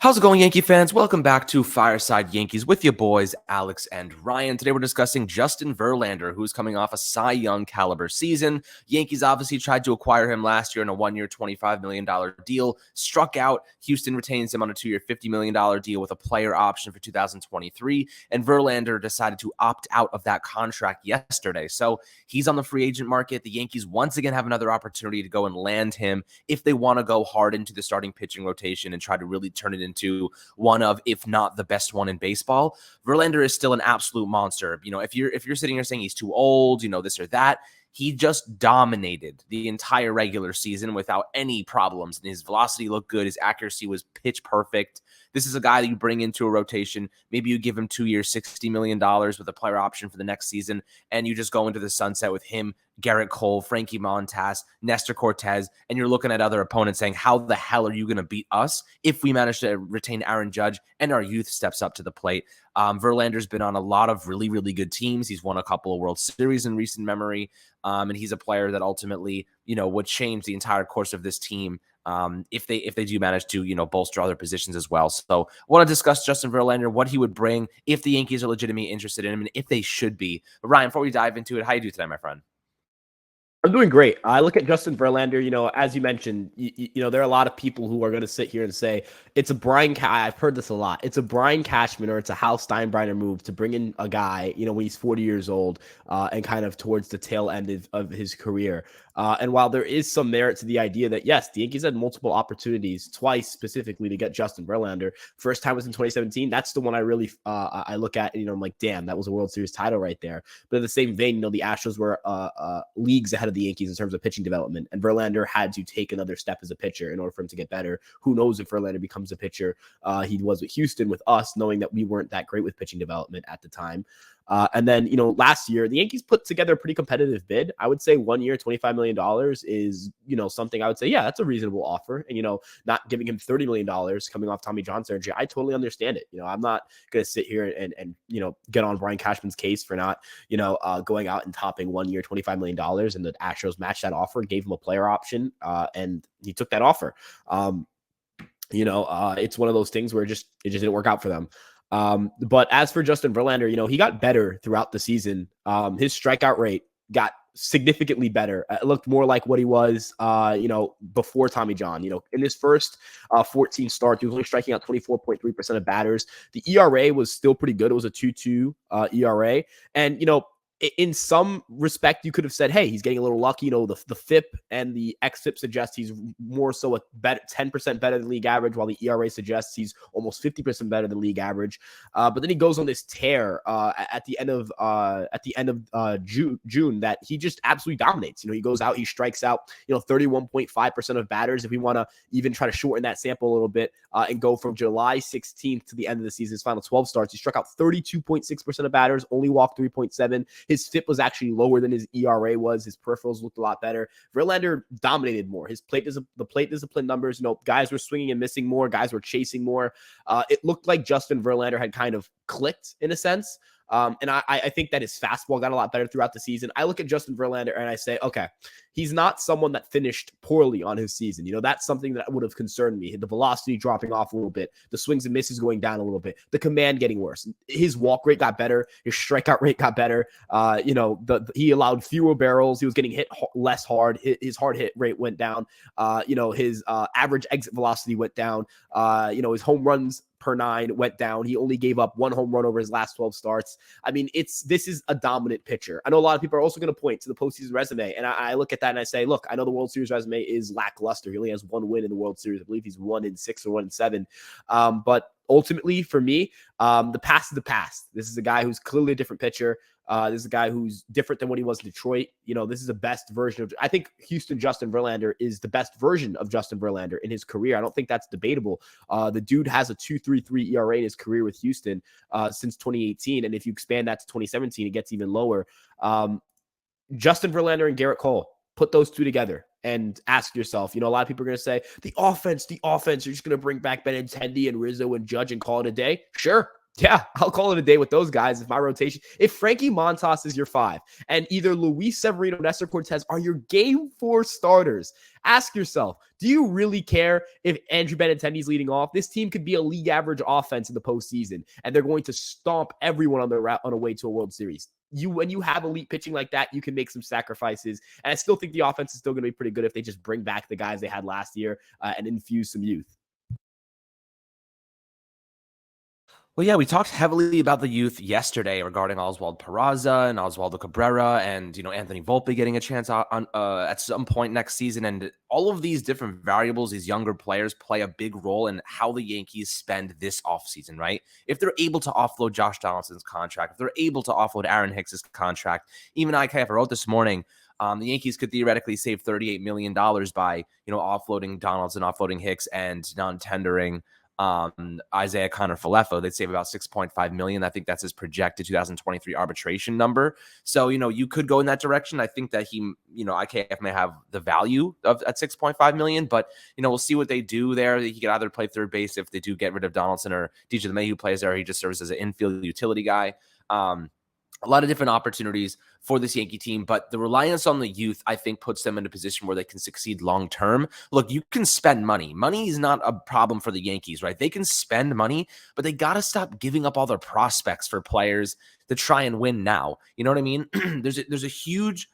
How's it going, Yankee fans? Welcome back to Fireside Yankees with your boys, Alex and Ryan. Today we're discussing Justin Verlander, who's coming off a Cy Young caliber season. Yankees obviously tried to acquire him last year in a one-year, $25 million deal. Struck out. Houston retains him on a two-year, $50 million deal with a player option for 2023. And Verlander decided to opt out of that contract yesterday. So he's on the free agent market. The Yankees once again have another opportunity to go and land him if they want to go hard into the starting pitching rotation and try to really turn it into one of, if not the best one in baseball. Verlander is still an absolute monster. If you're sitting here saying he's too old, this or that, he just dominated the entire regular season without any problems. And his velocity looked good. His accuracy was pitch perfect. This is a guy that you bring into a rotation. Maybe you give him 2 years, $60 million with a player option for the next season, and you just go into the sunset with him, Garrett Cole, Frankie Montas, Nestor Cortez, and you're looking at other opponents saying, how the hell are you going to beat us if we manage to retain Aaron Judge and our youth steps up to the plate? Verlander's been on a lot of really, really good teams. He's won a couple of World Series in recent memory, and he's a player that ultimately, would change the entire course of this team if they do manage to, bolster other positions as well. So I want to discuss Justin Verlander, what he would bring if the Yankees are legitimately interested in him and if they should be. But Ryan, before we dive into it, how you do today, my friend? I'm doing great. I look at Justin Verlander, as you mentioned, there are a lot of people who are going to sit here and say it's a I've heard this a lot. It's a Brian Cashman or it's a Hal Steinbrenner move to bring in a guy, when he's 40 years old and kind of towards the tail end of his career. And while there is some merit to the idea that, yes, the Yankees had multiple opportunities, twice specifically, to get Justin Verlander. First time was in 2017. That's the one I really I look at and, I'm like, damn, that was a World Series title right there. But in the same vein, the Astros were leagues ahead of the Yankees in terms of pitching development. And Verlander had to take another step as a pitcher in order for him to get better. Who knows if Verlander becomes a pitcher? He was with Houston with us, knowing that we weren't that great with pitching development at the time. And then, last year, the Yankees put together a pretty competitive bid. I would say 1 year, $25 million is, something I would say, yeah, that's a reasonable offer. And, not giving him $30 million coming off Tommy John surgery, I totally understand it. I'm not going to sit here and get on Brian Cashman's case for not, going out and topping 1 year, $25 million. And the Astros matched that offer, gave him a player option, and he took that offer. It's one of those things where it just didn't work out for them. But as for Justin Verlander, he got better throughout the season. His strikeout rate got significantly better. It looked more like what he was, before Tommy John. In his first 14 starts, he was only striking out 24.3% of batters. The ERA was still pretty good. It was a 2.2 ERA. And, in some respect, you could have said, hey, he's getting a little lucky. The FIP and the XFIP suggest he's more so a better 10% better than league average, while the ERA suggests he's almost 50% better than league average. But then he goes on this tear at the end of June that he just absolutely dominates. He goes out, he strikes out 31.5% of batters. If we want to even try to shorten that sample a little bit and go from July 16th to the end of the season, his final 12 starts, he struck out 32.6% of batters, only walked 3.7. His FIP was actually lower than his ERA was. His peripherals looked a lot better. Verlander dominated more. The plate discipline numbers, guys were swinging and missing more. Guys were chasing more. It looked like Justin Verlander had kind of clicked in a sense. And I think that his fastball got a lot better throughout the season. I look at Justin Verlander and I say, okay, he's not someone that finished poorly on his season. That's something that would have concerned me. The velocity dropping off a little bit, the swings and misses going down a little bit, the command getting worse. His walk rate got better. His strikeout rate got better. He allowed fewer barrels. He was getting hit less hard. His hard hit rate went down. His average exit velocity went down. His home runs per 9 went down. He only gave up 1 home run over his last 12 starts. I mean, this is a dominant pitcher. I know a lot of people are also going to point to the postseason resume, and I look at that and I say, look, I know the World Series resume is lackluster. He only has 1 win in the World Series. I believe he's 1-6 or 1-7. But ultimately, for me, the past is the past. This is a guy who's clearly a different pitcher. This is a guy who's different than what he was in Detroit. This is the best version of, I think Houston Justin Verlander is the best version of Justin Verlander in his career. I don't think that's debatable. The dude has a 2.33 ERA in his career with Houston since 2018. And if you expand that to 2017, it gets even lower. Justin Verlander and Garrett Cole, put those two together and ask yourself, a lot of people are going to say the offense, you're just going to bring back Benintendi and Rizzo and Judge and call it a day. Sure. Yeah, I'll call it a day with those guys. If Frankie Montas is your 5 and either Luis Severino, Nestor Cortez are your game 4 starters, ask yourself, do you really care if Andrew Benintendi's leading off? This team could be a league average offense in the postseason, and they're going to stomp everyone on their route on a way to a World Series. When you have elite pitching like that, you can make some sacrifices. And I still think the offense is still going to be pretty good if they just bring back the guys they had last year and infuse some youth. Well, yeah, we talked heavily about the youth yesterday regarding Oswald Peraza and Oswaldo Cabrera and, Anthony Volpe getting a chance at some point next season. And all of these different variables, these younger players play a big role in how the Yankees spend this offseason, right? If they're able to offload Josh Donaldson's contract, if they're able to offload Aaron Hicks's contract, even IKF wrote this morning, the Yankees could theoretically save $38 million by, offloading Donaldson, offloading Hicks, and non-tendering Isaiah Connor-Falefo. They'd save about $6.5 million. I think that's his projected 2023 arbitration number. So, you could go in that direction. I think that IKF may have the value at $6.5 million, but, we'll see what they do there. He could either play third base if they do get rid of Donaldson, or DJ LeMahieu plays there. He just serves as an infield utility guy. A lot of different opportunities for this Yankee team, but the reliance on the youth, I think, puts them in a position where they can succeed long-term. Look, you can spend money. Money is not a problem for the Yankees, right? They can spend money, but they got to stop giving up all their prospects for players to try and win now. You know what I mean? There's a huge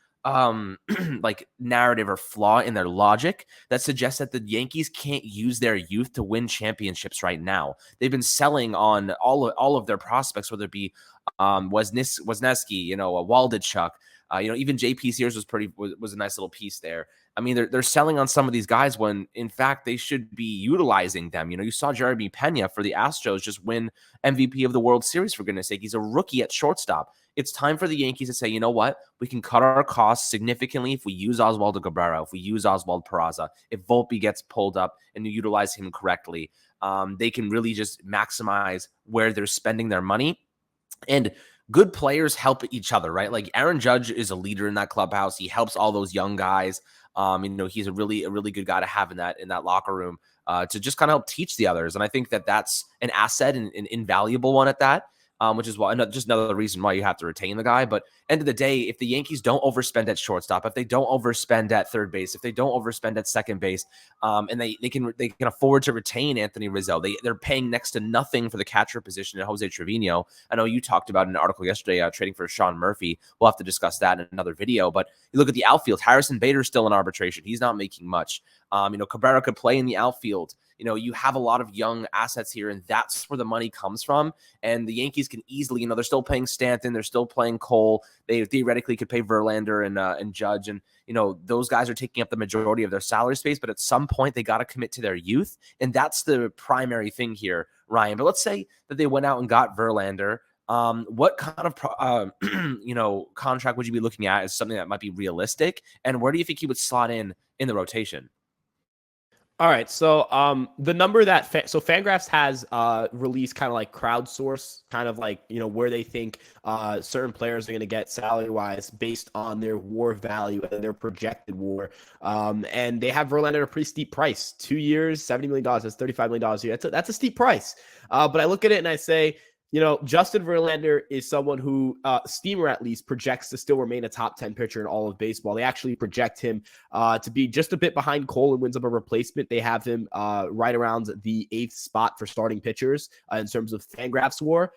narrative or flaw in their logic that suggests that the Yankees can't use their youth to win championships right now. They've been selling on all of their prospects, whether it be Wesneski, a Waldichuk, even JP Sears was a nice little piece there. I mean, they're selling on some of these guys when, in fact, they should be utilizing them. You saw Jeremy Pena for the Astros just win MVP of the World Series, for goodness sake. He's a rookie at shortstop. It's time for the Yankees to say, you know what? We can cut our costs significantly if we use Oswaldo Cabrera, if we use Oswald Peraza, if Volpe gets pulled up and you utilize him correctly. They can really just maximize where they're spending their money. And good players help each other, right? Like Aaron Judge is a leader in that clubhouse. He helps all those young guys. He's a really good guy to have in that locker room to just kind of help teach the others. And I think that that's an asset and an invaluable one at that. Which is why just another reason why you have to retain the guy. But end of the day, if the Yankees don't overspend at shortstop, if they don't overspend at third base, if they don't overspend at second base, and they can afford to retain Anthony Rizzo, they're paying next to nothing for the catcher position at Jose Trevino. I know you talked about an article yesterday trading for Sean Murphy. We'll have to discuss that in another video. But you look at the outfield, Harrison Bader's still in arbitration. He's not making much. Cabrera could play in the outfield. You have a lot of young assets here, and that's where the money comes from. And the Yankees can easily, they're still paying Stanton, they're still playing Cole. They theoretically could pay Verlander and Judge, and those guys are taking up the majority of their salary space. But at some point, they got to commit to their youth, and that's the primary thing here, Ryan. But let's say that they went out and got Verlander. What kind of contract would you be looking at as something that might be realistic, and where do you think he would slot in the rotation? All right, so the number that Fangraphs has released kind of like crowdsource, kind of like where they think certain players are going to get salary wise based on their WAR value and their projected WAR, and they have Verlander at a pretty steep price, 2 years, $70 million, that's $35 million a year. That's a steep price, but I look at it and I say, Justin Verlander is someone who Steamer at least projects to still remain a top 10 pitcher in all of baseball. They actually project him to be just a bit behind Cole and wins up a replacement. They have him right around the 8th spot for starting pitchers in terms of Fangraphs WAR.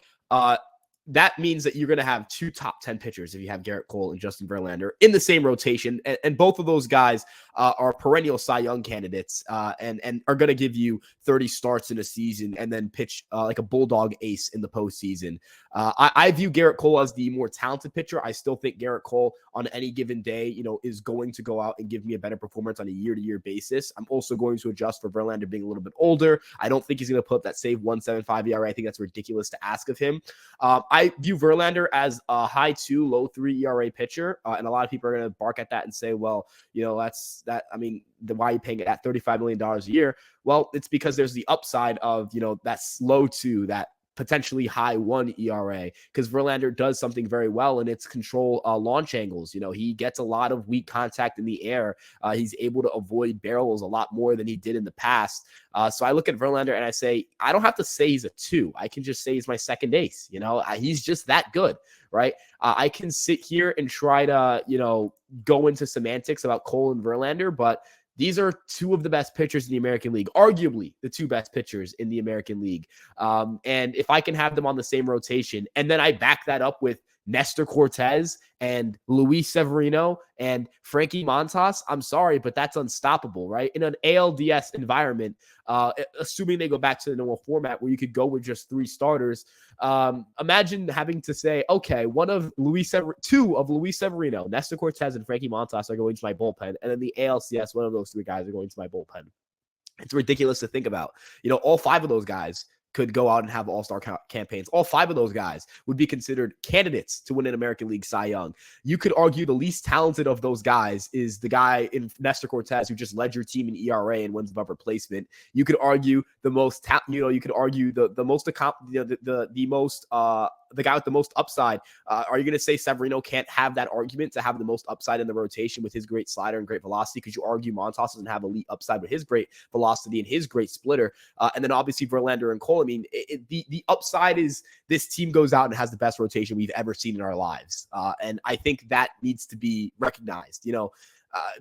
That means that you're going to have 2 top 10 pitchers if you have Garrett Cole and Justin Verlander in the same rotation. And both of those guys are perennial Cy Young candidates and are going to give you 30 starts in a season and then pitch like a bulldog ace in the postseason. I view Garrett Cole as the more talented pitcher. I still think Garrett Cole on any given day, is going to go out and give me a better performance on a year-to-year basis. I'm also going to adjust for Verlander being a little bit older. I don't think he's going to put up that save 1.75 ERA. I think that's ridiculous to ask of him. I view Verlander as a high 2, low 3 ERA pitcher. And a lot of people are going to bark at that and say, well, that's that. I mean, why are you paying it at $35 million a year? Well, it's because there's the upside of, that slow 2, that potentially high 1 ERA, because Verlander does something very well, and it's control launch angles. He gets a lot of weak contact in the air. He's able to avoid barrels a lot more than he did in the past. So I look at Verlander and I say, I don't have to say he's a 2. I can just say he's my second ace. He's just that good, right? I can sit here and try to, go into semantics about Cole and Verlander, but these are 2 of the best pitchers in the American League, arguably the 2 best pitchers in the American League. And if I can have them on the same rotation, and then I back that up with Nestor Cortez and Luis Severino and Frankie Montas, I'm sorry, but that's unstoppable, right? In an ALDS environment, assuming they go back to the normal format where you could go with just 3 starters, imagine having to say, okay, 2 of Luis Severino, Nestor Cortez, and Frankie Montas are going to my bullpen, and then the ALCS, one of those 3 guys are going to my bullpen. It's ridiculous to think about. All 5 of those guys could go out and have all-star campaigns. All 5 of those guys would be considered candidates to win an American League Cy Young. You could argue the least talented of those guys is the guy in Nestor Cortez who just led your team in ERA and wins above replacement. You could argue the most, you could argue the most, the guy with the most upside. Are you going to say Severino can't have that argument to have the most upside in the rotation with his great slider and great velocity? Because you argue Montas doesn't have elite upside with his great velocity and his great splitter. And then obviously Verlander and Cole. I mean, the upside is this team goes out and has the best rotation we've ever seen in our lives. And I think that needs to be recognized.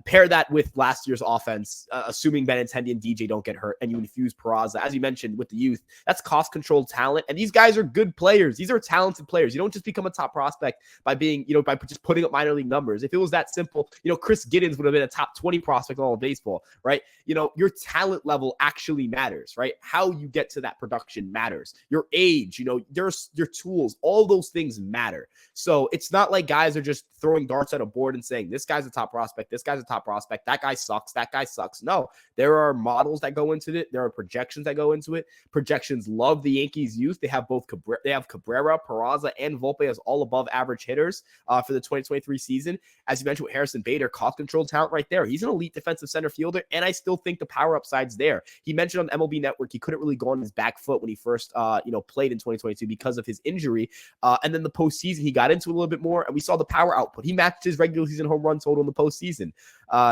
Pair that with last year's offense, assuming Benintendi and DJ don't get hurt, and you infuse Peraza, as you mentioned, with the youth. That's cost-controlled talent, and these guys are good players. These are talented players. You don't just become a top prospect by being, by just putting up minor league numbers. If it was that simple, Chris Giddens would have been a top 20 prospect in all of baseball, right? Your talent level actually matters, right? How you get to that production matters. Your age, your tools, all those things matter. So it's not like guys are just throwing darts at a board and saying, this guy's a top prospect, this guy's a top prospect, that guy sucks, that guy sucks. No, there are models that go into it. There are projections that go into it. Projections love the Yankees youth. They have both Cabrera, Peraza, and Volpe as all above average hitters for the 2023 season. As you mentioned with Harrison Bader, cost control talent right there. He's an elite defensive center fielder, and I still think the power upside's there. He mentioned on MLB Network he couldn't really go on his back foot when he first played in 2022 because of his injury. And then the postseason, he got into it a little bit more, and we saw the power output. He matched his regular season home run total in the postseason.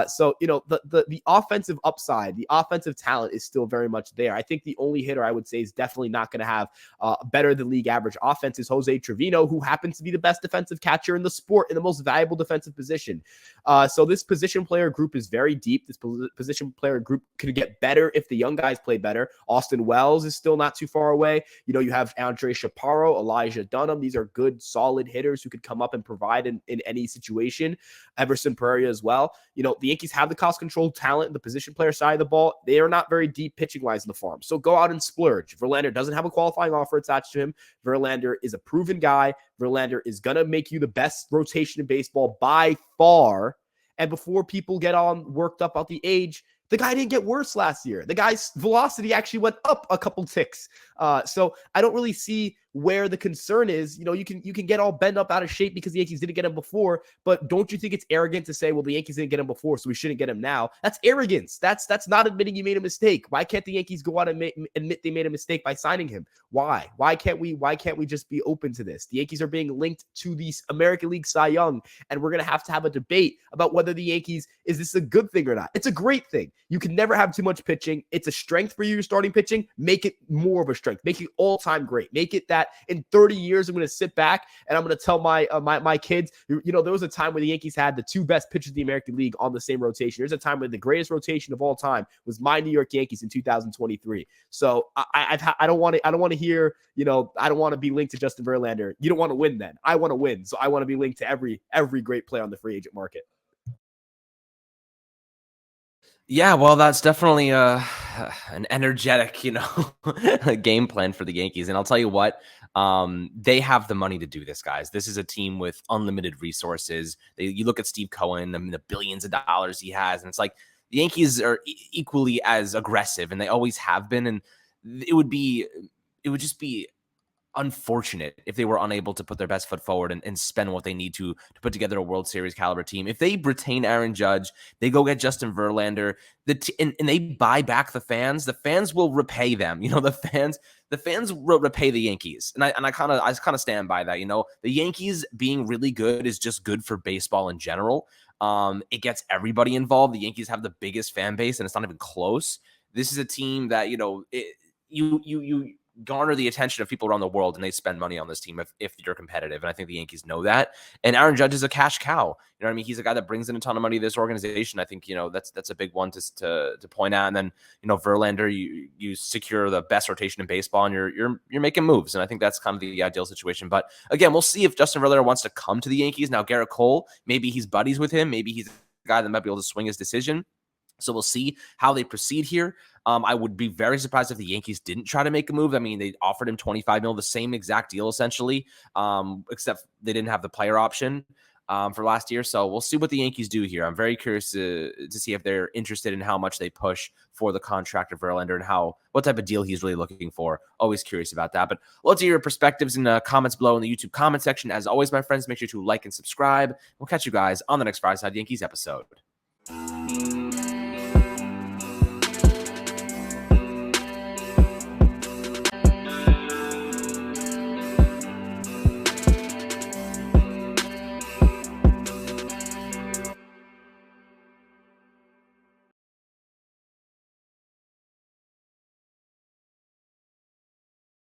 So the offensive upside, the offensive talent is still very much there. I think the only hitter I would say is definitely not going to have better than league average offense is Jose Trevino, who happens to be the best defensive catcher in the sport in the most valuable defensive position. So this position player group is very deep. This position player group could get better if the young guys play better. Austin Wells is still not too far away. You have Andre Chaparro, Elijah Dunham. These are good, solid hitters who could come up and provide in any situation. Everson Pereira as well. The Yankees have the cost control talent in the position player side of the ball. They are not very deep pitching wise in the farm. So go out and splurge. Verlander doesn't have a qualifying offer attached to him. Verlander is a proven guy. Verlander is going to make you the best rotation in baseball by far. And before people get all worked up about the age, the guy didn't get worse last year. The guy's velocity actually went up a couple ticks. So I don't really see where the concern is. You can get all bent up out of shape because the Yankees didn't get him before, but don't you think it's arrogant to say, well, the Yankees didn't get him before, so we shouldn't get him now? That's arrogance. That's not admitting you made a mistake. Why can't the Yankees go out and admit they made a mistake by signing him? Why? Why can't we just be open to this? The Yankees are being linked to the American League Cy Young, and we're going to have a debate about whether the Yankees, is this a good thing or not? It's a great thing. You can never have too much pitching. It's a strength for you, starting pitching. Make it more of a strength. Make it all-time great. Make it that in 30 years, I'm going to sit back and I'm going to tell my kids, there was a time where the Yankees had the 2 best pitchers in the American League on the same rotation. There's a time when the greatest rotation of all time was my New York Yankees in 2023. So I don't want to hear, I don't want to be linked to Justin Verlander. You don't want to win then. I want to win. So I want to be linked to every great player on the free agent market. Yeah, well, that's definitely an energetic, game plan for the Yankees. And I'll tell you what, they have the money to do this, guys. This is a team with unlimited resources. You look at Steve Cohen, the billions of dollars he has, and it's like the Yankees are equally as aggressive, and they always have been. And it would just be unfortunate if they were unable to put their best foot forward and spend what they need to put together a World Series caliber team. If they retain Aaron Judge, they go get Justin Verlander, and they buy back the fans will repay them. The fans will repay the Yankees. And I kind of stand by that. The Yankees being really good is just good for baseball in general. It gets everybody involved. The Yankees have the biggest fan base, and it's not even close. This is a team that, you garner the attention of people around the world, and they spend money on this team if you're competitive. And I think the Yankees know that. And Aaron Judge is a cash cow. You know what I mean? He's a guy that brings in a ton of money to this organization. I think, that's a big one to point out. And then, Verlander, you secure the best rotation in baseball, and you're making moves. And I think that's kind of the ideal situation. But again, we'll see if Justin Verlander wants to come to the Yankees. Now, Garrett Cole, maybe he's buddies with him. Maybe he's a guy that might be able to swing his decision. So we'll see how they proceed here. I would be very surprised if the Yankees didn't try to make a move. I mean, they offered him $25 million, the same exact deal essentially, except they didn't have the player option for last year. So we'll see what the Yankees do here. I'm very curious to see if they're interested in how much they push for the contract of Verlander and what type of deal he's really looking for. Always curious about that. But let's hear your perspectives in the comments below in the YouTube comment section. As always, my friends, make sure to like and subscribe. We'll catch you guys on the next Fireside Yankees episode.